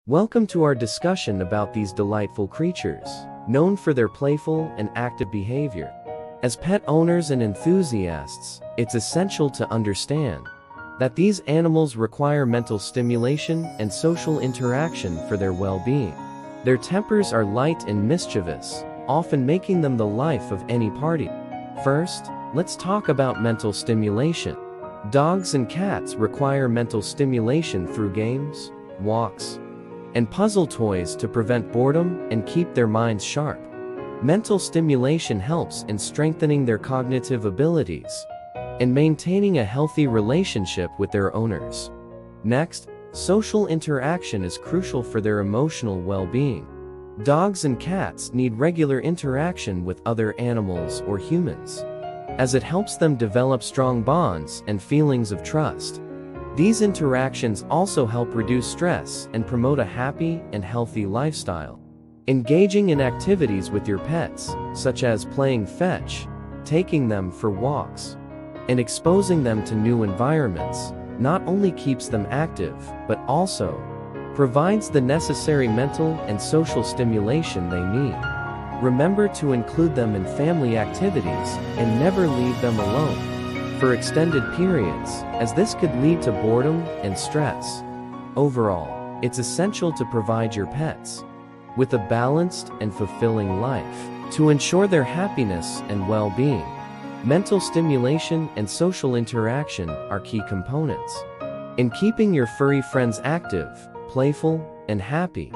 Welcome to our discussion about these delightful creatures, known for their playful and active behavior. As pet owners and enthusiasts, it's essential to understand that these animals require mental stimulation and social interaction for their well-being. Their tempers are light and mischievous, often making them the life of any party. First, let's talk about mental stimulation. Dogs and cats require mental stimulation through games, walks, and puzzle toys to prevent boredom and keep their minds sharp. Mental stimulation helps in strengthening their cognitive abilities and maintaining a healthy relationship with their owners. Next, social interaction is crucial for their emotional well-being. Dogs and cats need regular interaction with other animals or humans, as it helps them develop strong bonds and feelings of trust. These interactions also help reduce stress and promote a happy and healthy lifestyle. Engaging in activities with your pets, such as playing fetch, taking them for walks, and exposing them to new environments, not only keeps them active, but also provides the necessary mental and social stimulation they need. Remember to include them in family activities and never leave them alone for extended periods, as this could lead to boredom and stress. Overall, it's essential to provide your pets with a balanced and fulfilling life to ensure their happiness and well-being. Mental stimulation and social interaction are key components in keeping your furry friends active, playful, and happy.